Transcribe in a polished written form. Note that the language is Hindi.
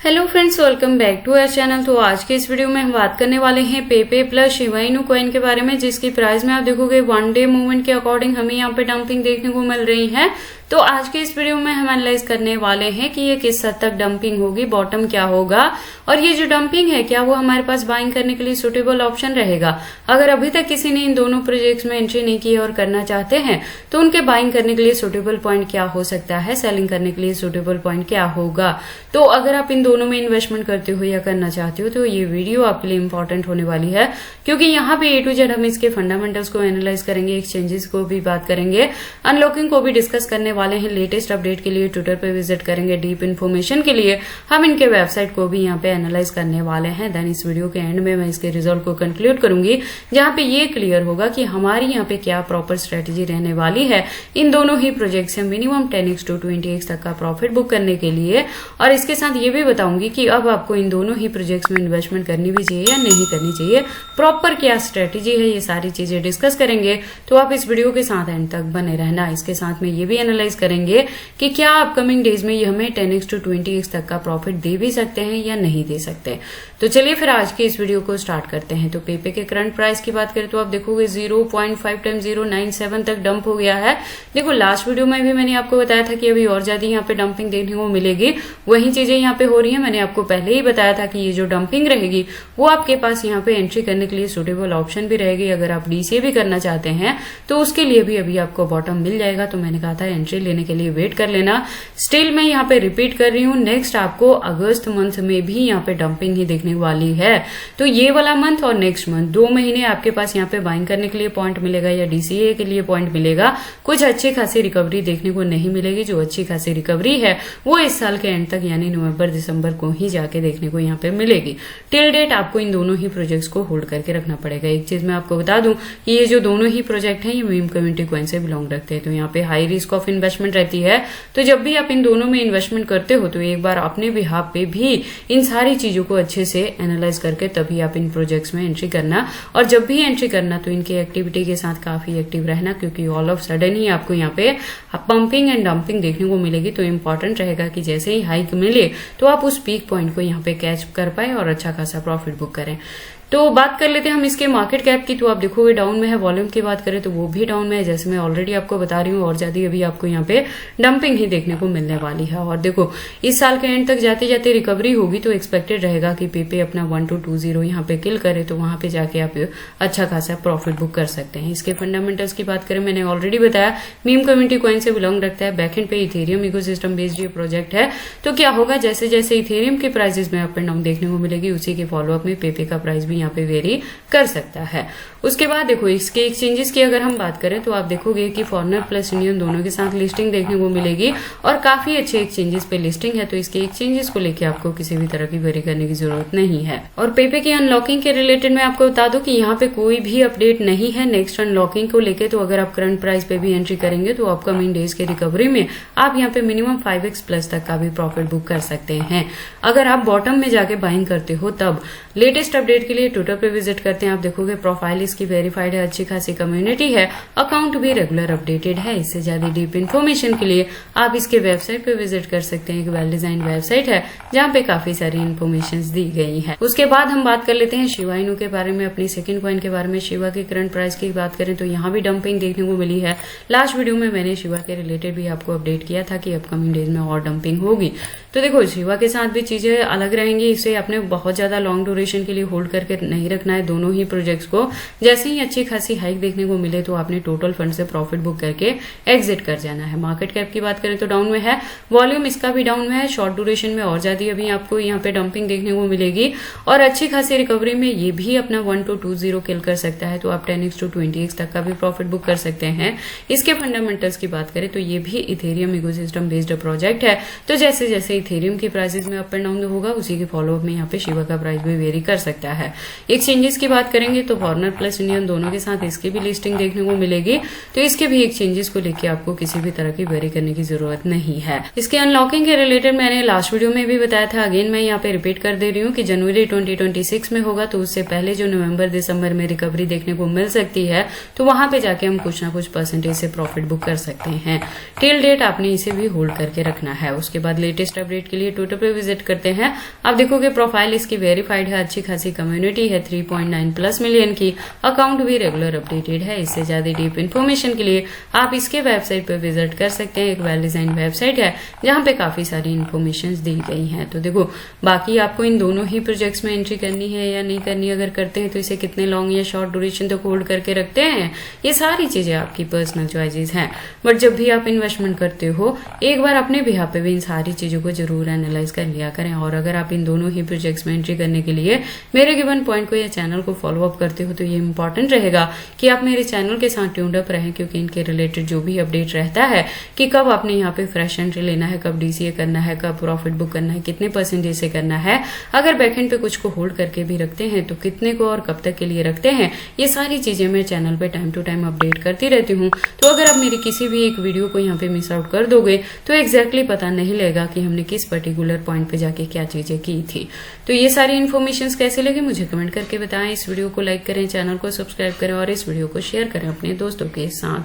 Hello friends, welcome back to our channel. तो आज के इस वीडियो में हम बात करने वाले हैं पेपे प्लस शिबा इनू कॉइन के बारे में, जिसकी प्राइस में आप देखोगे वन डे मूवमेंट के अकॉर्डिंग हमें यहाँ पे डंपिंग देखने को मिल रही है। तो आज के इस वीडियो में हम एनालाइज करने वाले हैं कि ये किस हद तक डंपिंग होगी, बॉटम क्या होगा और ये जो डंपिंग है क्या वो हमारे पास बाइंग करने के लिए सुटेबल ऑप्शन रहेगा। अगर अभी तक किसी ने इन दोनों प्रोजेक्ट्स में एंट्री नहीं की है और करना चाहते हैं तो उनके बाइंग करने के लिए सुटेबल पॉइंट क्या हो सकता है, सेलिंग करने के लिए सुटेबल पॉइंट क्या होगा। तो अगर आप इन दोनों में इन्वेस्टमेंट करते हो या करना चाहते हो तो ये वीडियो आपके लिए इंपॉर्टेंट होने वाली है, क्योंकि यहाँ पे A to Z हम इसके फंडामेंटल्स को एनालाइज करेंगे, एक्सचेंजेस को भी बात करेंगे, अनलॉकिंग को भी डिस्कस करने वाले हैं। लेटेस्ट अपडेट के लिए ट्विटर पे विजिट करेंगे, डीप इन्फॉर्मेशन के लिए हम इनके वेबसाइट को भी यहाँ पे एनालाइज करने वाले हैं। देन इस वीडियो के एंड में मैं इसके रिजल्ट को कंक्लूड करूंगी, जहाँ पे ये क्लियर होगा कि हमारी यहाँ पे क्या प्रॉपर स्ट्रेटेजी रहने वाली है इन दोनों ही प्रोजेक्ट से मिनिमम 10x to 20x तक का प्रॉफिट बुक करने के लिए। और इसके साथ ये भी बताऊंगी कि अब आपको इन दोनों ही प्रोजेक्ट्स में इन्वेस्टमेंट करनी भी चाहिए या नहीं करनी चाहिए, प्रॉपर क्या स्ट्रेटेजी है, ये सारी चीजें डिस्कस करेंगे। तो आप इस वीडियो के साथ एंड तक बने रहना। इसके साथ में ये भी एनालाइज करेंगे कि क्या अपकमिंग डेज में ये हमें 10x to 20x तक का प्रॉफिट दे भी सकते हैं या नहीं दे सकते। तो चलिए फिर आज के इस वीडियो को स्टार्ट करते हैं। तो पेपे के करंट प्राइस की बात करें तो आप देखोगे 0.5 टाइम 097 तक डंप हो गया है। देखो लास्ट वीडियो में भी मैंने आपको बताया था कि अभी और ज्यादा यहाँ पे डंपिंग देखने को मिलेगी, वही चीजें यहाँ पे हो रही है। मैंने आपको पहले ही बताया था कि ये जो डंपिंग रहेगी वो आपके पास यहाँ पे एंट्री करने के लिए सुटेबल ऑप्शन भी रहेगी। अगर आप डीसीए भी करना चाहते हैं तो उसके लिए भी अभी आपको बॉटम मिल जाएगा। तो मैंने कहा था एंट्री लेने के लिए वेट कर लेना। स्टिल मैं यहाँ पे रिपीट कर रही हूँ, नेक्स्ट आपको अगस्त मंथ में भी यहाँ पे डंपिंग ही देखने वाली है। तो ये वाला मंथ और नेक्स्ट मंथ 2 महीने आपके पास यहाँ पे बाइंग करने के लिए पॉइंट मिलेगा या डीसीए के लिए पॉइंट मिलेगा। कुछ अच्छी खासी रिकवरी देखने को नहीं मिलेगी। जो अच्छी खासी रिकवरी है वो इस साल के एंड तक यानी नवंबर दिसंबर को ही जाके देखने को यहाँ पे मिलेगी। टिल डेट आपको इन दोनों ही प्रोजेक्ट्स को होल्ड करके रखना पड़ेगा। एक चीज मैं आपको बता दूं कि ये जो दोनों ही प्रोजेक्ट हैं ये मीम कम्युनिटी कॉइन से बिलोंग रखते हैं, तो यहाँ पे हाई रिस्क ऑफ इन्वेस्टमेंट रहती है। तो जब भी आप इन दोनों में इन्वेस्टमेंट करते हो तो एक बार अपने बिहाफ पे भी इन सारी चीजों को अच्छे से एनालाइज करके तभी आप इन प्रोजेक्ट्स में एंट्री करना। और जब भी एंट्री करना तो इनकी एक्टिविटी के साथ काफी एक्टिव रहना, क्योंकि ऑल ऑफ सडन ही आपको यहाँ पे पंपिंग एंड डंपिंग देखने को मिलेगी। तो इंपॉर्टेंट रहेगा कि जैसे ही हाइक मिले तो आप उस पीक पॉइंट को यहाँ पे कैच कर पाए और अच्छा खासा प्रॉफिट बुक करें। तो बात कर लेते हैं हम इसके मार्केट कैप की। तो आप देखोगे डाउन में है। वॉल्यूम की बात करें तो वो भी डाउन में है, जैसे मैं ऑलरेडी आपको बता रही हूँ। और ज्यादा अभी आपको यहाँ पे डंपिंग ही देखने को मिलने वाली है। और देखो इस साल के एंड तक जाते जाते रिकवरी होगी, तो एक्सपेक्टेड रहेगा कि पेपे अपना 1220 यहाँ पे किल करे, तो वहां पे जाके आप अच्छा खासा प्रॉफिट बुक कर सकते हैं। इसके फंडामेंटल्स की बात करें, मैंने ऑलरेडी बताया मीम कम्युनिटी कॉइन से बिलोंग रखता है। बैकएंड पे इथेरियम इकोसिस्टम बेस्ड ये प्रोजेक्ट है। तो क्या होगा, जैसे जैसे इथेरियम के प्राइसेस में अप एंड डाउन देखने को मिलेगी, उसी के फॉलोअप में पेपे का प्राइस भी यहाँ पे वेरी कर सकता है। उसके बाद देखो इसके एक्सचेंजेस की अगर हम बात करें तो आप देखोगे कि फॉरेनर प्लस इंडियन दोनों के साथ लिस्टिंग देखने को मिलेगी और काफी अच्छे एक्सचेंजेस पे लिस्टिंग है। तो इसके एक्सचेंजेस को लेकर आपको किसी भी तरह की वरी करने की जरूरत नहीं है। और पेपे की अनलॉकिंग के रिलेटेड मैं आपको बता दूं कि यहाँ पे कोई भी अपडेट नहीं है नेक्स्ट अनलॉकिंग को लेकर। तो अगर आप करंट प्राइस पे भी एंट्री करेंगे तो अपकमिंग डेज के रिकवरी में आप यहाँ पे मिनिमम 5x प्लस तक का भी प्रॉफिट बुक कर सकते हैं। अगर आप बॉटम में जाके बाइंग करते हो तब लेटेस्ट अपडेट के लिए ट्विटर पे विजिट करते हैं। आप देखोगे प्रोफाइल इसकी वेरीफाइड है, अच्छी खासी कम्युनिटी है, अकाउंट भी रेगुलर अपडेटेड है। इससे ज्यादा डीप इन्फॉर्मेशन के लिए आप इसके वेबसाइट पे विजिट कर सकते हैं। एक वेल डिजाइन वेबसाइट है जहाँ पे काफी सारी इन्फॉर्मेशन दी गई है। उसके बाद हम बात कर लेते हैं शिबा इनू के बारे में, अपनी सेकंड कॉइन के बारे में। शिबा के करंट प्राइस की बात करें तो यहाँ भी डंपिंग देखने को मिली है। लास्ट वीडियो में मैंने शिबा के रिलेटेड भी आपको अपडेट किया था कि अपकमिंग डेज में और डंपिंग होगी। तो देखो शिबा के साथ भी चीजें अलग रहेंगी। इसे अपने बहुत ज्यादा लॉन्ग ड्यूरेशन के लिए होल्ड करके नहीं रखना है दोनों ही प्रोजेक्ट्स को। जैसे ही अच्छी खासी हाइक देखने को मिले तो आपने टोटल फंड से प्रॉफिट बुक करके एग्जिट कर जाना है। मार्केट कैप की बात करें तो डाउन में है, वॉल्यूम इसका भी डाउन में है। शॉर्ट ड्यूरेशन में और ज्यादा अभी आपको यहाँ पे डंपिंग देखने को मिलेगी और अच्छी खासी रिकवरी में ये भी अपना 1220 किल कर सकता है। तो आप 10x to 20x तक का भी प्रॉफिट बुक कर सकते हैं। इसके फंडामेंटल्स की बात करें तो ये भी इथेरियम इकोसिस्टम बेस्ड प्रोजेक्ट है। तो जैसे जैसे इथेरियम की प्राइसेस में अप एंड डाउन होगा उसी के फॉलोअप में यहाँ पे शिबा का प्राइस भी वेरी कर सकता है। एक्सचेंजेस की बात करेंगे तो फॉरनर प्लस इंडियन दोनों के साथ इसकी भी लिस्टिंग देखने को मिलेगी, तो इसके भी एक्सचेंजेस को लेकर आपको किसी भी तरह की वेरी करने की जरूरत नहीं है। इसके अनलॉकिंग के रिलेटेड मैंने लास्ट वीडियो में भी बताया था, अगेन मैं यहाँ पे रिपीट कर दे रही हूँ कि जनवरी 2026 में होगा, तो उससे पहले जो नवंबर दिसंबर में रिकवरी देखने को मिल सकती है, तो वहां पे जाके हम कुछ ना कुछ परसेंटेज से प्रॉफिट बुक कर सकते हैं। टिल डेट आपने इसे भी होल्ड करके रखना है। उसके बाद लेटेस्ट अपडेट के लिए ट्विटर पे विजिट करते हैं। आप देखोगे प्रोफाइल इसकी वेरीफाइड है, अच्छी खासी कम्युनिटी है, 3.9+ मिलियन की, अकाउंट भी रेगुलर अपडेटेड है। इससे ज्यादा डीप इन्फॉर्मेशन के लिए आप इसके वेबसाइट पे विजिट कर सकते हैं। एक वेल डिजाइन वेबसाइट है जहां पे काफी सारी इन्फॉर्मेशन दी गई है। तो देखो बाकी आपको इन दोनों ही प्रोजेक्ट्स में एंट्री करनी है या नहीं करनी, अगर करते हैं तो इसे कितने लॉन्ग या शॉर्ट ड्यूरेशन तक होल्ड करके रखते हैं, ये सारी चीजें आपकी पर्सनल चॉइसेस हैं। बट जब भी आप इन्वेस्टमेंट करते हो एक बार अपने बिहाफ पे भी इन सारी चीजों को जरूर एनालाइज कर लिया करें। और अगर आप इन दोनों ही प्रोजेक्ट्स में एंट्री करने के लिए मेरे गिवन पॉइंट को या चैनल को फॉलो अप करते हो, तो ये इंपॉर्टेंट रहेगा कि आप मेरे चैनल के साथ ट्यून्ड अप रहें, क्योंकि इनके रिलेटेड जो भी अपडेट रहता है कि कब आपने यहाँ पे फ्रेश एंट्री लेना है, कब डीसीए करना है, कब प्रॉफिट बुक करना है, कितने परसेंटेज से करना है, अगर बैकएंड पे कुछ को होल्ड करके भी रखते हैं तो कितने को और कब तक के लिए रखते हैं, ये सारी चीजें मैं चैनल पे टाइम टू टाइम अपडेट करती रहती हूँ। तो अगर आप मेरी किसी भी एक वीडियो को यहाँ पे मिस आउट कर दोगे तो एग्जैक्टली पता नहीं लगेगा कि हमने किस पर्टिकुलर पॉइंट पे जाके क्या चीजें की थी। तो ये सारी इन्फॉर्मेशन कैसे लगे मुझे कमेंट करके बताएं। इस वीडियो को लाइक करें, चैनल को सब्सक्राइब करें और इस वीडियो को शेयर करें अपने दोस्तों के साथ।